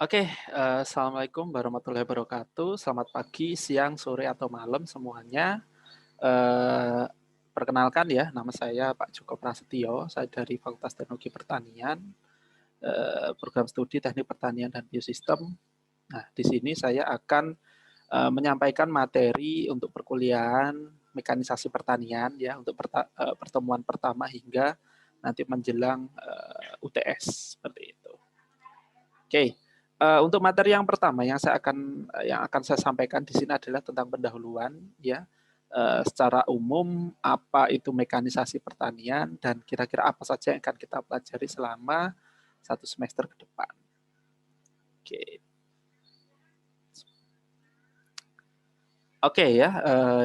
Oke, assalamualaikum warahmatullahi wabarakatuh. Selamat pagi, siang, sore, atau malam semuanya. Eh, Perkenalkan ya, nama saya Pak Joko Prasetyo. Saya dari Fakultas Teknologi Pertanian, program studi Teknik Pertanian dan Biosistem. Nah, di sini saya akan menyampaikan materi untuk perkuliahan mekanisasi pertanian ya untuk pertemuan pertama hingga nanti menjelang UTS seperti itu. Oke, untuk materi yang pertama yang akan saya sampaikan di sini adalah tentang pendahuluan ya. Secara umum apa itu mekanisasi pertanian dan kira-kira apa saja yang akan kita pelajari selama 1 semester ke depan. Oke. Oke ya,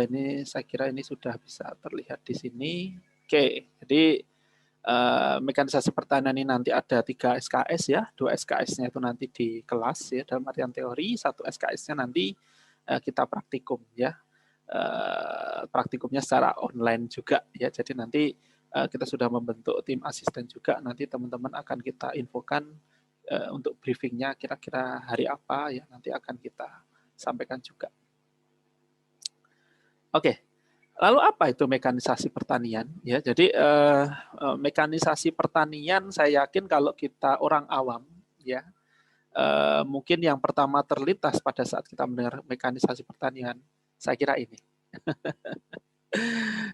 ini saya kira ini sudah bisa terlihat di sini. Oke, jadi mekanisasi pertanian ini nanti ada 3 SKS ya, 2 SKS-nya itu nanti di kelas ya dalam artian teori, 1 SKS-nya nanti kita praktikum ya. Praktikumnya secara online juga ya. Jadi nanti kita sudah membentuk tim asisten juga. Nanti teman-teman akan kita infokan untuk briefingnya kira-kira hari apa ya. Nanti akan kita sampaikan juga. Oke, lalu apa itu mekanisasi pertanian? Ya, jadi mekanisasi pertanian saya yakin kalau kita orang awam ya mungkin yang pertama terlintas pada saat kita mendengar mekanisasi pertanian, saya kira ini.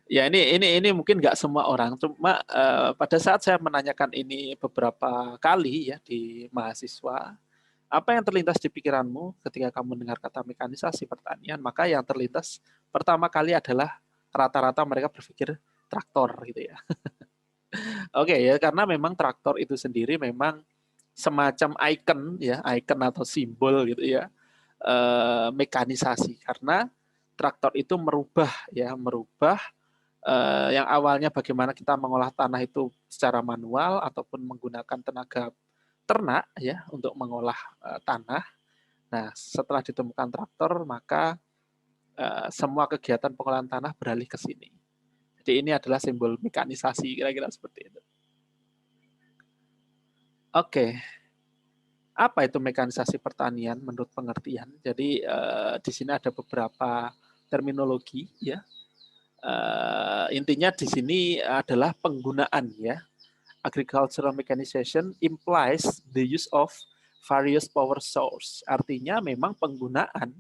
Ya ini mungkin nggak semua orang, cuma pada saat saya menanyakan ini beberapa kali ya di mahasiswa, apa yang terlintas di pikiranmu ketika kamu mendengar kata mekanisasi pertanian? Maka yang terlintas pertama kali adalah rata-rata mereka berpikir traktor gitu ya. Oke ya, karena memang traktor itu sendiri memang semacam icon ya, icon atau simbol gitu ya, mekanisasi karena traktor itu merubah yang awalnya bagaimana kita mengolah tanah itu secara manual ataupun menggunakan tenaga ternak ya untuk mengolah tanah. Nah, setelah ditemukan traktor, maka semua kegiatan pengolahan tanah beralih ke sini. Jadi ini adalah simbol mekanisasi, kira-kira seperti itu. Oke, apa itu mekanisasi pertanian menurut pengertian? Jadi di sini ada beberapa terminologi ya. Intinya di sini adalah penggunaan ya. Agricultural mechanization implies the use of various power source. Artinya memang penggunaan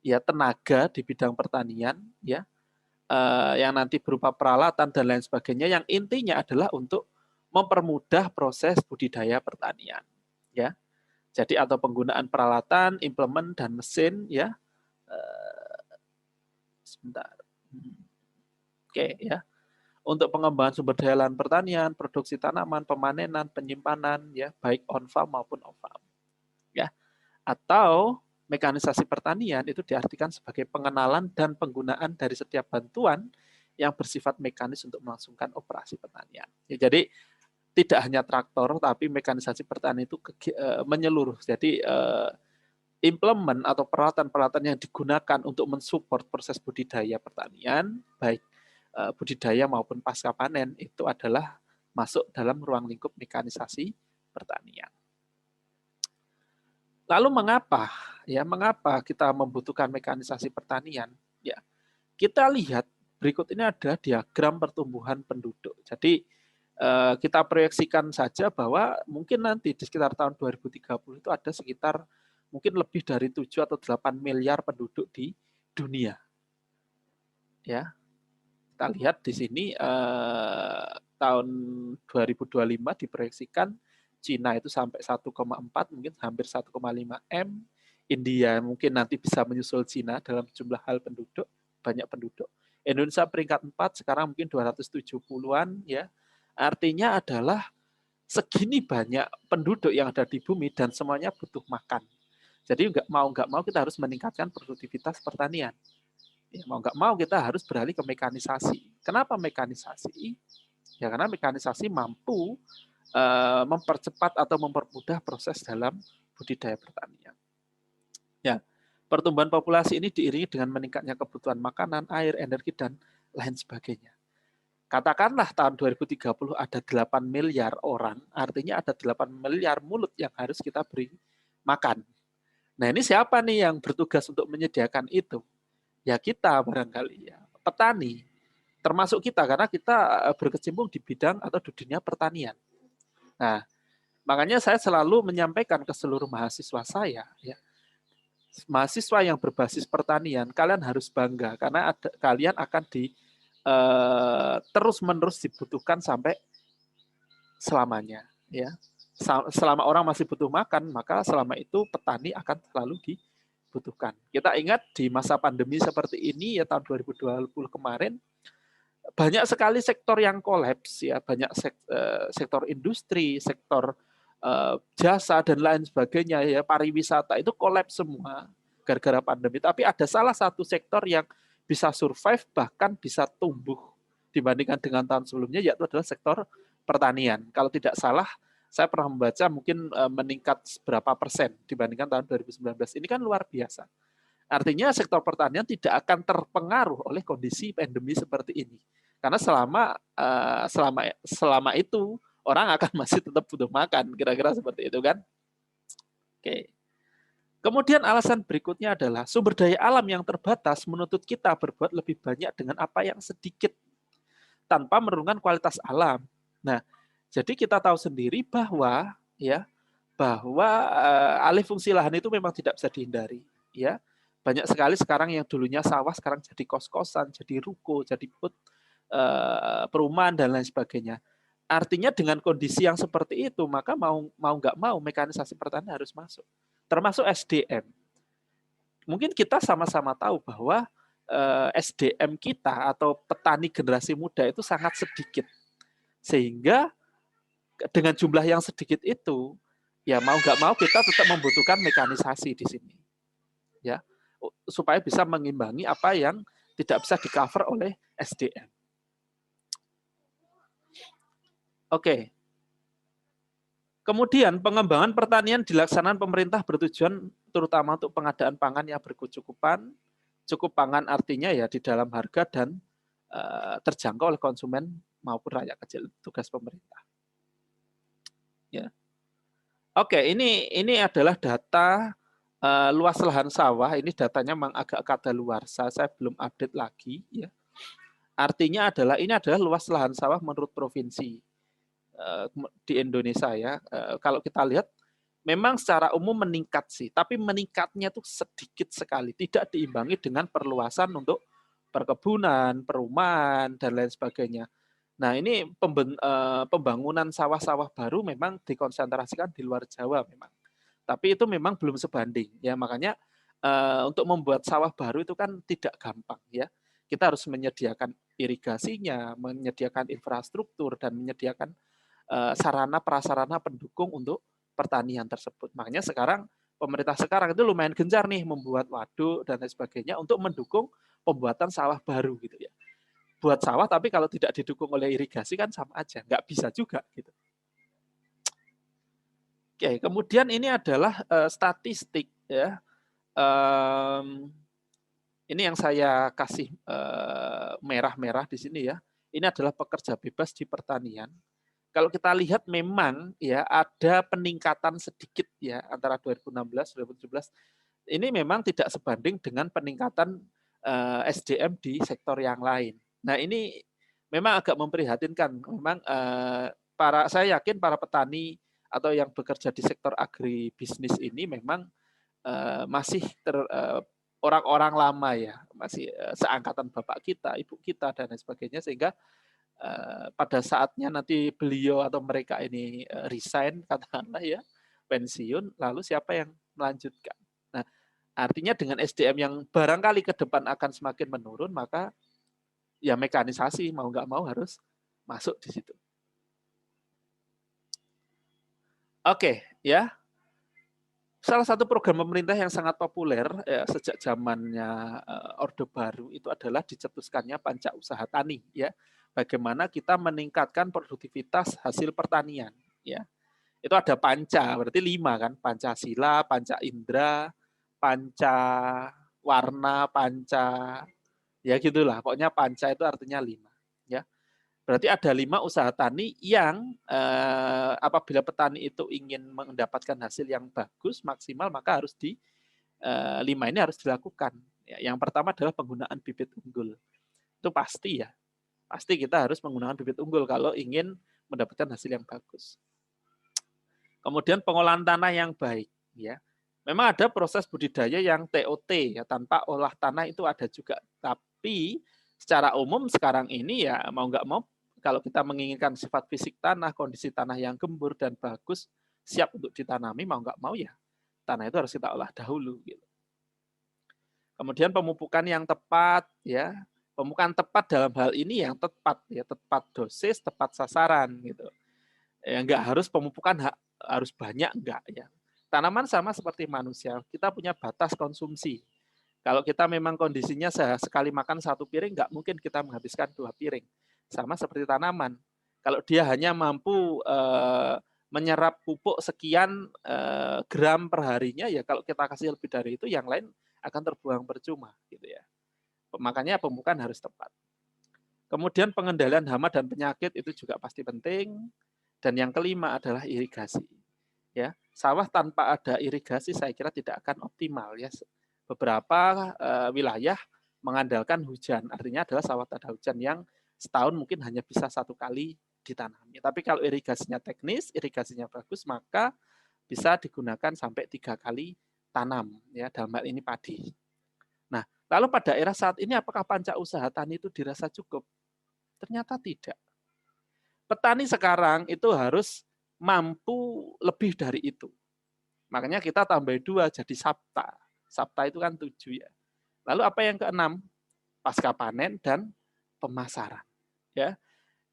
ya tenaga di bidang pertanian ya yang nanti berupa peralatan dan lain sebagainya yang intinya adalah untuk mempermudah proses budidaya pertanian ya. Jadi atau penggunaan peralatan, implement dan mesin ya. Sebentar. Oke ya. Untuk pengembangan sumber daya lahan pertanian, produksi tanaman, pemanenan, penyimpanan ya, baik on farm maupun off farm. Ya. Atau mekanisasi pertanian itu diartikan sebagai pengenalan dan penggunaan dari setiap bantuan yang bersifat mekanis untuk melangsungkan operasi pertanian. Ya, jadi tidak hanya traktor, tapi mekanisasi pertanian itu menyeluruh. Jadi implement atau peralatan-peralatan yang digunakan untuk mensupport proses budidaya pertanian, baik budidaya maupun pasca panen, itu adalah masuk dalam ruang lingkup mekanisasi pertanian. Lalu mengapa kita membutuhkan mekanisasi pertanian? Ya, kita lihat berikut ini ada diagram pertumbuhan penduduk. Jadi kita proyeksikan saja bahwa mungkin nanti di sekitar tahun 2030 itu ada sekitar mungkin lebih dari 7 atau 8 miliar penduduk di dunia. Ya, kita lihat di sini tahun 2025 diproyeksikan Cina itu sampai 1,4 mungkin hampir 1,5 M. India mungkin nanti bisa menyusul Cina dalam jumlah hal penduduk, banyak penduduk. Indonesia peringkat 4 sekarang mungkin 270-an ya. Artinya adalah segini banyak penduduk yang ada di bumi dan semuanya butuh makan. Jadi nggak mau kita harus meningkatkan produktivitas pertanian. Ya, mau nggak mau kita harus beralih ke mekanisasi. Kenapa mekanisasi? Ya karena mekanisasi mampu mempercepat atau mempermudah proses dalam budidaya pertanian. Ya, pertumbuhan populasi ini diiringi dengan meningkatnya kebutuhan makanan, air, energi, dan lain sebagainya. Katakanlah tahun 2030 ada 8 miliar orang, artinya ada 8 miliar mulut yang harus kita beri makan. Nah, ini siapa nih yang bertugas untuk menyediakan itu? Ya kita barangkali ya, petani. Termasuk kita karena kita berkecimpung di bidang atau di dunia pertanian. Nah, makanya saya selalu menyampaikan ke seluruh mahasiswa saya, ya, mahasiswa yang berbasis pertanian, kalian harus bangga karena kalian akan terus-menerus dibutuhkan sampai selamanya. Ya, selama orang masih butuh makan, maka selama itu petani akan selalu dibutuhkan. Kita ingat di masa pandemi seperti ini ya tahun 2020 kemarin, banyak sekali sektor yang kolaps ya, banyak sektor industri, sektor jasa dan lain sebagainya ya, pariwisata itu kolaps semua gara-gara pandemi. Tapi ada salah satu sektor yang bisa survive bahkan bisa tumbuh dibandingkan dengan tahun sebelumnya, yaitu adalah sektor pertanian. Kalau tidak salah, saya pernah membaca mungkin meningkat berapa persen dibandingkan tahun 2019. Ini kan luar biasa. Artinya sektor pertanian tidak akan terpengaruh oleh kondisi pandemi seperti ini. Karena selama itu orang akan masih tetap butuh makan, kira-kira seperti itu kan. Oke. Kemudian alasan berikutnya adalah sumber daya alam yang terbatas menuntut kita berbuat lebih banyak dengan apa yang sedikit tanpa menurunkan kualitas alam. Nah, jadi kita tahu sendiri bahwa alih fungsi lahan itu memang tidak bisa dihindari, ya. Banyak sekali sekarang yang dulunya sawah sekarang jadi kos-kosan, jadi ruko, jadi perumahan dan lain sebagainya. Artinya dengan kondisi yang seperti itu, maka mau nggak mau mekanisasi pertanian harus masuk, termasuk SDM. Mungkin kita sama-sama tahu bahwa SDM kita atau petani generasi muda itu sangat sedikit, sehingga dengan jumlah yang sedikit itu, ya mau nggak mau kita tetap membutuhkan mekanisasi di sini, ya, supaya bisa mengimbangi apa yang tidak bisa di-cover oleh SDM. Oke. Kemudian pengembangan pertanian dilaksanakan pemerintah bertujuan terutama untuk pengadaan pangan yang berkecukupan. Cukup pangan artinya ya di dalam harga dan terjangkau oleh konsumen maupun rakyat kecil. Tugas pemerintah. Ya. Oke, ini adalah data luas lahan sawah. Ini datanya memang agak kadaluarsa. Saya belum update lagi. Ya. Artinya ini adalah luas lahan sawah menurut provinsi di Indonesia ya. Kalau kita lihat memang secara umum meningkat sih, tapi meningkatnya tuh sedikit sekali, tidak diimbangi dengan perluasan untuk perkebunan, perumahan dan lain sebagainya. Nah, ini pembangunan sawah-sawah baru memang dikonsentrasikan di luar Jawa memang. Tapi itu memang belum sebanding ya, makanya untuk membuat sawah baru itu kan tidak gampang ya. Kita harus menyediakan irigasinya, menyediakan infrastruktur dan menyediakan sarana prasarana pendukung untuk pertanian tersebut. Makanya sekarang pemerintah sekarang itu lumayan gencar nih membuat waduk dan lain sebagainya untuk mendukung pembuatan sawah baru gitu ya. Buat sawah tapi kalau tidak didukung oleh irigasi kan sama aja, nggak bisa juga gitu. Oke, kemudian ini adalah statistik ya. Ini yang saya kasih merah-merah di sini ya. Ini adalah pekerja bebas di pertanian. Kalau kita lihat memang ya ada peningkatan sedikit ya antara 2016 2017. Ini memang tidak sebanding dengan peningkatan SDM di sektor yang lain. Nah, ini memang agak memprihatinkan. Memang saya yakin para petani atau yang bekerja di sektor agribisnis ini memang masih orang-orang lama ya, masih seangkatan bapak kita, ibu kita dan lain sebagainya, sehingga pada saatnya nanti beliau atau mereka ini resign katakanlah ya, pensiun, lalu siapa yang melanjutkan. Nah, artinya dengan SDM yang barangkali ke depan akan semakin menurun, maka ya mekanisasi mau nggak mau harus masuk di situ. Oke, ya. Salah satu program pemerintah yang sangat populer ya, sejak zamannya Orde Baru itu adalah dicetuskannya Panca Usaha Tani ya. Bagaimana kita meningkatkan produktivitas hasil pertanian ya. Itu ada panca, berarti 5 kan, Pancasila, Panca Indra, Panca Warna, Panca ya gitulah. Pokoknya panca itu artinya 5 ya. Berarti ada 5 usaha tani yang apabila petani itu ingin mendapatkan hasil yang bagus, maksimal, maka harus 5 ini harus dilakukan. Ya, yang pertama adalah penggunaan bibit unggul. Itu pasti ya, pasti kita harus menggunakan bibit unggul kalau ingin mendapatkan hasil yang bagus. Kemudian pengolahan tanah yang baik. Ya, memang ada proses budidaya yang TOT ya, tanpa olah tanah itu ada juga. Tapi secara umum sekarang ini ya mau nggak mau, kalau kita menginginkan sifat fisik tanah, kondisi tanah yang gembur dan bagus, siap untuk ditanami, mau nggak mau ya tanah itu harus kita olah dahulu. Gitu. Kemudian pemupukan yang tepat, ya, pemupukan tepat dalam hal ini yang tepat, ya, tepat dosis, tepat sasaran, gitu. Ya, nggak harus pemupukan harus banyak, enggak ya. Tanaman sama seperti manusia, kita punya batas konsumsi. Kalau kita memang kondisinya sekali makan 1 piring, nggak mungkin kita menghabiskan 2 piring. Sama seperti tanaman. Kalau dia hanya mampu menyerap pupuk sekian gram per harinya, ya kalau kita kasih lebih dari itu, yang lain akan terbuang percuma, gitu ya. Makanya pemupukan harus tepat. Kemudian pengendalian hama dan penyakit itu juga pasti penting. Dan yang kelima adalah irigasi. Ya, sawah tanpa ada irigasi saya kira tidak akan optimal ya. Beberapa wilayah mengandalkan hujan, artinya adalah sawah tak ada hujan yang setahun mungkin hanya bisa 1 kali ditanami. Tapi kalau irigasinya teknis, irigasinya bagus, maka bisa digunakan sampai 3 kali tanam ya, dalam hal ini padi. Nah, lalu pada era saat ini apakah panca usaha tani itu dirasa cukup? Ternyata tidak. Petani sekarang itu harus mampu lebih dari itu. Makanya kita tambah 2 jadi sabta. Sabta itu kan 7 ya. Lalu apa yang keenam? Pasca panen dan pemasaran. Ya.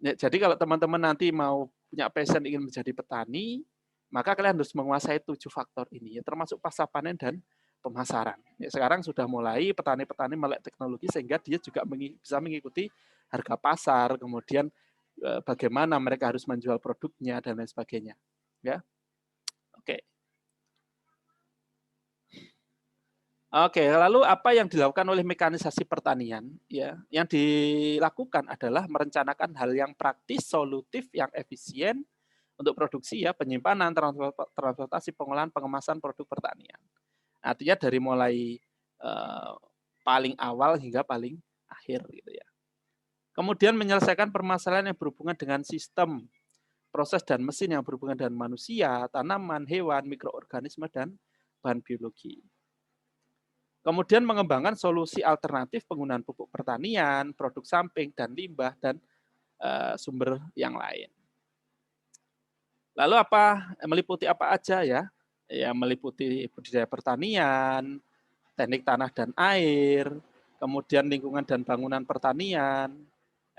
Jadi kalau teman-teman nanti mau punya passion ingin menjadi petani, maka kalian harus menguasai 7 faktor ini, ya, termasuk pasca panen dan pemasaran. Ya, sekarang sudah mulai petani-petani melek teknologi sehingga dia juga bisa mengikuti harga pasar, kemudian bagaimana mereka harus menjual produknya dan lain sebagainya. Ya, oke. Oke, lalu apa yang dilakukan oleh mekanisasi pertanian? Ya, yang dilakukan adalah merencanakan hal yang praktis, solutif, yang efisien untuk produksi ya, penyimpanan, transportasi, pengolahan, pengemasan produk pertanian. Artinya dari mulai paling awal hingga paling akhir gitu ya. Kemudian menyelesaikan permasalahan yang berhubungan dengan sistem, proses dan mesin yang berhubungan dengan manusia, tanaman, hewan, mikroorganisme dan bahan biologi. Kemudian mengembangkan solusi alternatif penggunaan pupuk pertanian, produk samping, dan limbah, dan sumber yang lain. Lalu meliputi apa aja ya? Ya, meliputi budidaya pertanian, teknik tanah dan air, kemudian lingkungan dan bangunan pertanian,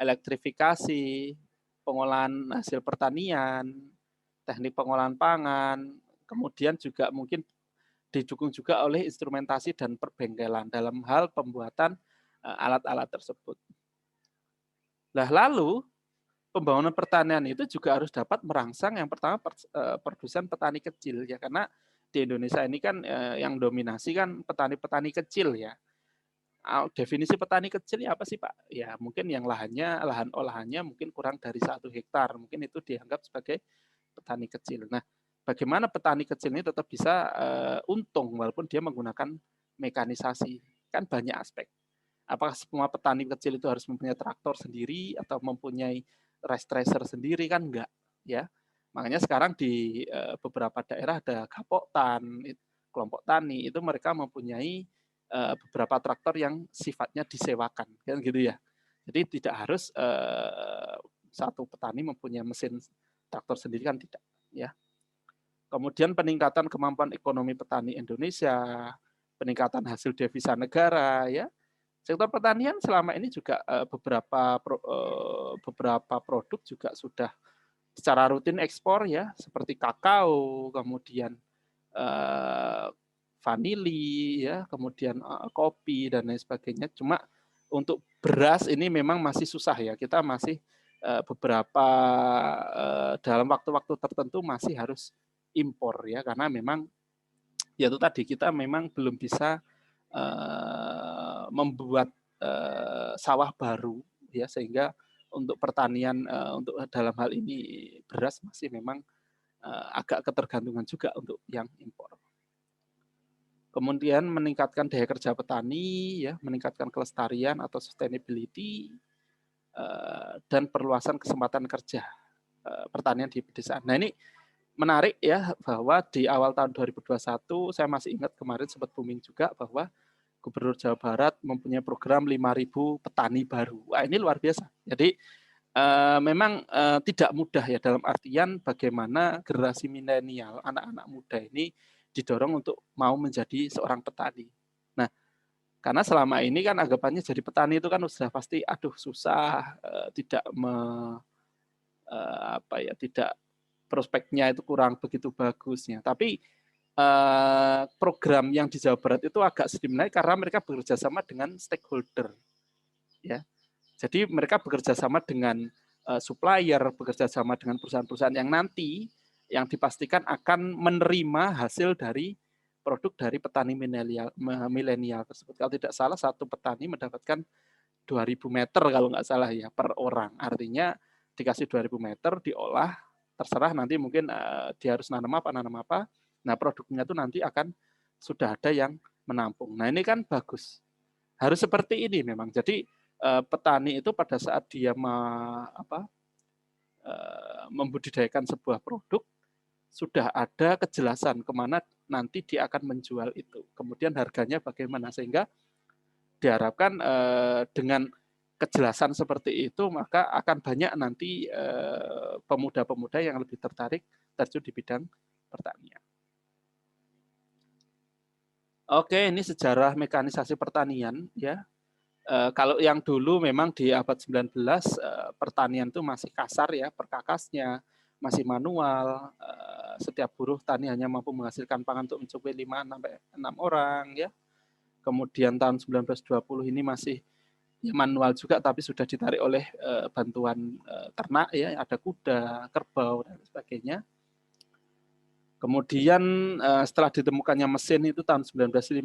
elektrifikasi, pengolahan hasil pertanian, teknik pengolahan pangan, kemudian juga mungkin didukung juga oleh instrumentasi dan perbengkelan dalam hal pembuatan alat-alat tersebut. Nah, lalu pembangunan pertanian itu juga harus dapat merangsang yang pertama produsen petani kecil ya, karena di Indonesia ini kan yang dominasi kan petani-petani kecil ya. Definisi petani kecil ya apa sih Pak? Ya mungkin yang lahan olahannya mungkin kurang dari 1 hektar, mungkin itu dianggap sebagai petani kecil. Nah, bagaimana petani kecil ini tetap bisa untung walaupun dia menggunakan mekanisasi? Kan banyak aspek. Apakah semua petani kecil itu harus mempunyai traktor sendiri atau mempunyai rice tracer sendiri? Kan enggak, ya. Makanya sekarang di beberapa daerah ada Gapoktan, kelompok tani, itu mereka mempunyai beberapa traktor yang sifatnya disewakan, kan gitu ya. Jadi tidak harus satu petani mempunyai mesin traktor sendiri, kan tidak, ya. Kemudian peningkatan kemampuan ekonomi petani Indonesia, peningkatan hasil devisa negara, ya. Sektor pertanian selama ini juga beberapa produk juga sudah secara rutin ekspor ya, seperti kakao, kemudian vanili, ya, kemudian kopi dan lain sebagainya. Cuma untuk beras ini memang masih susah ya. Kita masih beberapa dalam waktu-waktu tertentu masih harus impor ya, karena memang ya itu tadi kita memang belum bisa membuat sawah baru ya, sehingga untuk pertanian untuk dalam hal ini beras masih memang agak ketergantungan juga untuk yang impor. Kemudian meningkatkan daya kerja petani, ya, meningkatkan kelestarian atau sustainability, dan perluasan kesempatan kerja pertanian di pedesaan. Nah ini menarik ya bahwa di awal tahun 2021 saya masih ingat kemarin sempat booming juga bahwa Gubernur Jawa Barat mempunyai program 5.000 petani baru. Wah ini luar biasa. Jadi memang tidak mudah ya dalam artian bagaimana generasi milenial, anak-anak muda ini didorong untuk mau menjadi seorang petani. Nah, karena selama ini kan anggapannya jadi petani itu kan sudah pasti aduh susah, tidak tidak prospeknya itu kurang begitu bagusnya. Tapi program yang di Jawa Barat itu agak sedikit menarik karena mereka bekerja sama dengan stakeholder, ya. Jadi mereka bekerja sama dengan supplier, bekerja sama dengan perusahaan-perusahaan yang nanti yang dipastikan akan menerima hasil dari produk dari petani milenial tersebut. Kalau tidak salah satu petani mendapatkan 2.000 meter kalau nggak salah ya per orang. Artinya dikasih 2.000 meter diolah, terserah nanti mungkin dia harus nanam apa. Nah produknya itu nanti akan sudah ada yang menampung. Nah ini kan bagus. Harus seperti ini memang. Jadi petani itu pada saat dia membudidayakan sebuah produk sudah ada kejelasan kemana nanti dia akan menjual itu. Kemudian harganya bagaimana sehingga diharapkan dengan kejelasan seperti itu maka akan banyak nanti pemuda-pemuda yang lebih tertarik terjun di bidang pertanian. Oke, ini sejarah mekanisasi pertanian ya. Kalau yang dulu memang di abad 19 pertanian itu masih kasar ya, perkakasnya masih manual, setiap buruh tani hanya mampu menghasilkan pangan untuk mencapai 5 sampai 6 orang ya. Kemudian tahun 1920 ini masih ya manual juga tapi sudah ditarik oleh bantuan ternak ya, ada kuda, kerbau dan sebagainya. Kemudian setelah ditemukannya mesin itu tahun 1955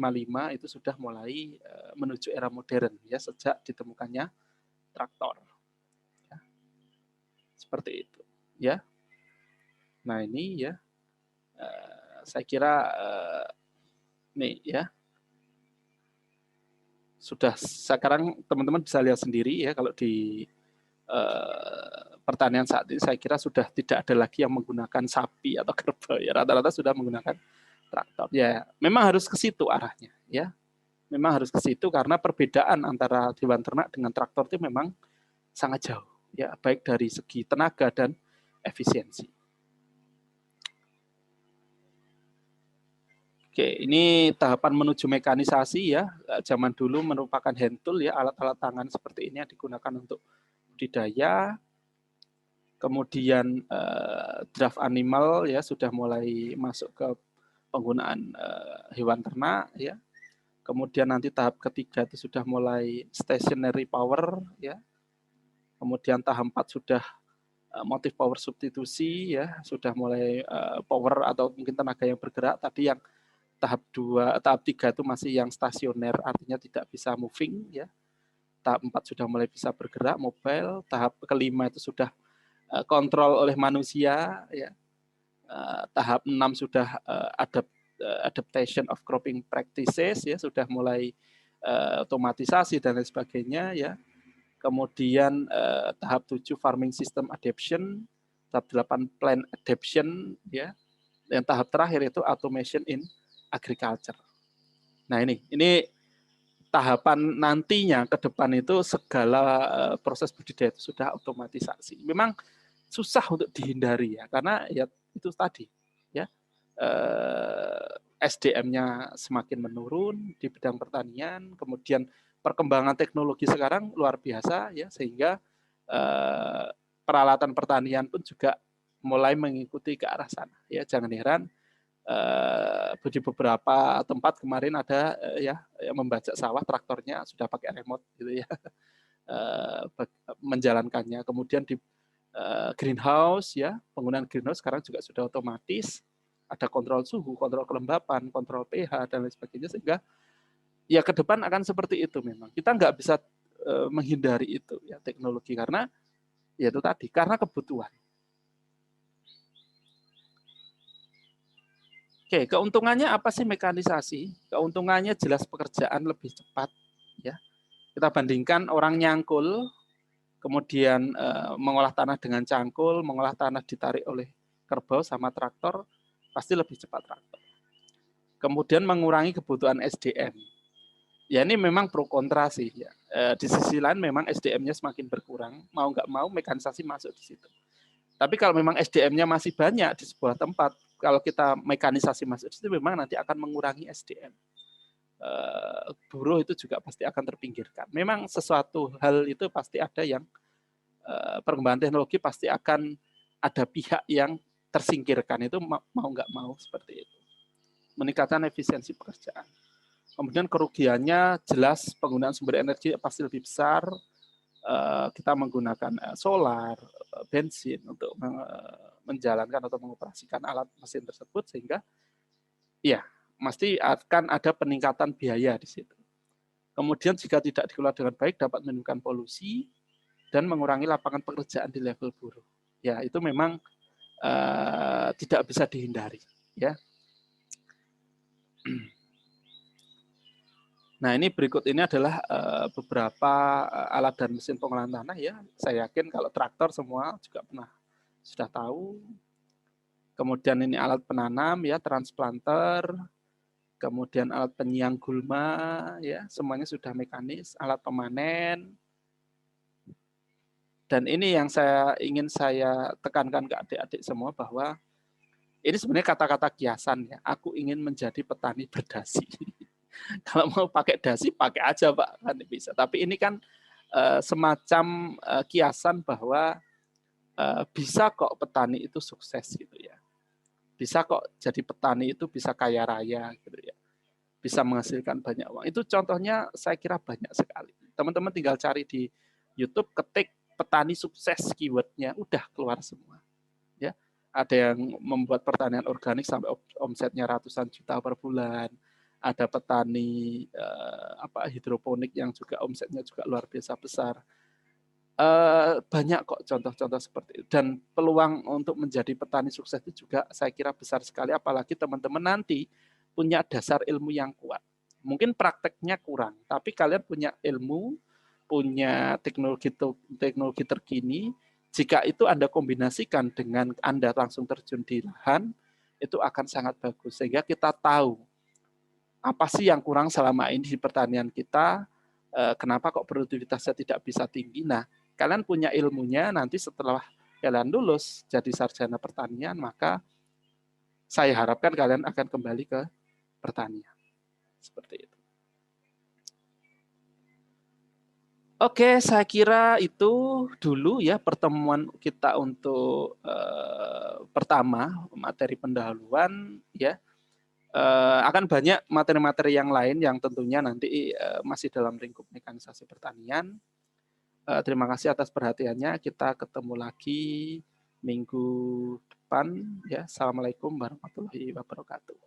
itu sudah mulai menuju era modern ya sejak ditemukannya traktor. Ya. Seperti itu ya. Nah ini ya saya kira nih ya sudah sekarang teman-teman bisa lihat sendiri ya kalau di pertanian saat ini saya kira sudah tidak ada lagi yang menggunakan sapi atau kerbau ya rata-rata sudah menggunakan traktor ya memang harus ke situ arahnya ya memang harus ke situ karena perbedaan antara hewan ternak dengan traktor itu memang sangat jauh ya baik dari segi tenaga dan efisiensi. Oke, ini tahapan menuju mekanisasi ya. Zaman dulu merupakan hand tool ya, alat-alat tangan seperti ini yang digunakan untuk budidaya. Kemudian draft animal ya sudah mulai masuk ke penggunaan hewan ternak ya. Kemudian nanti tahap ketiga itu sudah mulai stationary power ya. Kemudian tahap 4 sudah motif power substitusi ya, sudah mulai power atau mungkin tenaga yang bergerak. Tadi yang tahap 3 itu masih yang stasioner artinya tidak bisa moving ya. Tahap 4 sudah mulai bisa bergerak mobile, tahap kelima itu sudah kontrol oleh manusia ya. Tahap 6 sudah adaptation of cropping practices ya, sudah mulai otomatisasi dan lain sebagainya ya. Kemudian tahap 7 farming system adaptation, tahap 8 plant adaptation ya. Dan tahap terakhir itu automation in agriculture. Nah ini tahapan nantinya ke depan itu segala proses budidaya itu sudah otomatisasi. Memang susah untuk dihindari ya karena ya itu tadi ya SDM-nya semakin menurun di bidang pertanian, kemudian perkembangan teknologi sekarang luar biasa ya sehingga peralatan pertanian pun juga mulai mengikuti ke arah sana ya jangan heran di beberapa tempat kemarin ada ya yang membajak sawah traktornya sudah pakai remote gitu ya menjalankannya. Kemudian di greenhouse ya penggunaan greenhouse sekarang juga sudah otomatis ada kontrol suhu, kontrol kelembapan, kontrol pH dan lain sebagainya sehingga ya ke depan akan seperti itu memang kita nggak bisa menghindari itu ya teknologi karena Yaitu tadi, karena kebutuhan. Oke, keuntungannya apa sih mekanisasi? Keuntungannya jelas pekerjaan lebih cepat. Ya, kita bandingkan orang nyangkul, kemudian mengolah tanah dengan cangkul, mengolah tanah ditarik oleh kerbau sama traktor, pasti lebih cepat traktor. Kemudian mengurangi kebutuhan SDM. Ya ini memang pro kontra sih. Ya. Di sisi lain memang SDM-nya semakin berkurang, mau nggak mau mekanisasi masuk di situ. Tapi kalau memang SDM-nya masih banyak di sebuah tempat, kalau kita mekanisasi masuk di situ memang nanti akan mengurangi SDM. Buruh itu juga pasti akan terpinggirkan. Memang sesuatu hal itu pasti ada yang perkembangan teknologi pasti akan ada pihak yang tersingkirkan, itu mau nggak mau seperti itu. Meningkatkan efisiensi pekerjaan. Kemudian kerugiannya jelas penggunaan sumber energi pasti lebih besar. Kita menggunakan solar, bensin untuk menjalankan atau mengoperasikan alat mesin tersebut, sehingga ya pasti akan ada peningkatan biaya di situ. Kemudian jika tidak dikelola dengan baik dapat menimbulkan polusi dan mengurangi lapangan pekerjaan di level buruh. Ya itu memang tidak bisa dihindari. Ya. Nah ini berikut ini adalah beberapa alat dan mesin pengolahan tanah ya. Saya yakin kalau traktor semua juga sudah tahu. Kemudian ini alat penanam ya, transplanter. Kemudian alat penyiang gulma ya, semuanya sudah mekanis. Alat pemanen. Dan ini yang ingin saya tekankan ke adik-adik semua bahwa ini sebenarnya kata-kata kiasan ya. Aku ingin menjadi petani berdasi. Kalau mau pakai dasi, pakai aja Pak, kan bisa. Tapi ini kan semacam kiasan bahwa bisa kok petani itu sukses gitu ya. Bisa kok jadi petani itu bisa kaya raya gitu ya. Bisa menghasilkan banyak uang. Itu contohnya saya kira banyak sekali. Teman-teman tinggal cari di YouTube, ketik petani sukses keywordnya, udah keluar semua. Ya, ada yang membuat pertanian organik sampai omsetnya ratusan juta per bulan. Ada petani hidroponik yang juga omsetnya juga luar biasa besar. Banyak kok contoh-contoh seperti itu. Dan peluang untuk menjadi petani sukses itu juga saya kira besar sekali, apalagi teman-teman nanti punya dasar ilmu yang kuat. Mungkin prakteknya kurang, tapi kalian punya ilmu, punya teknologi terkini. Jika itu Anda kombinasikan dengan Anda langsung terjun di lahan, itu akan sangat bagus. Sehingga kita tahu apa sih yang kurang selama ini di pertanian kita, kenapa kok produktivitasnya tidak bisa tinggi. Nah, kalian punya ilmunya, nanti setelah kalian lulus jadi sarjana pertanian, maka saya harapkan kalian akan kembali ke pertanian. Seperti itu. Oke, saya kira itu dulu ya pertemuan kita untuk pertama, materi pendahuluan ya. Akan banyak materi-materi yang lain yang tentunya nanti masih dalam lingkup mekanisasi pertanian. Terima kasih atas perhatiannya. Kita ketemu lagi minggu depan ya. Assalamualaikum warahmatullahi wabarakatuh.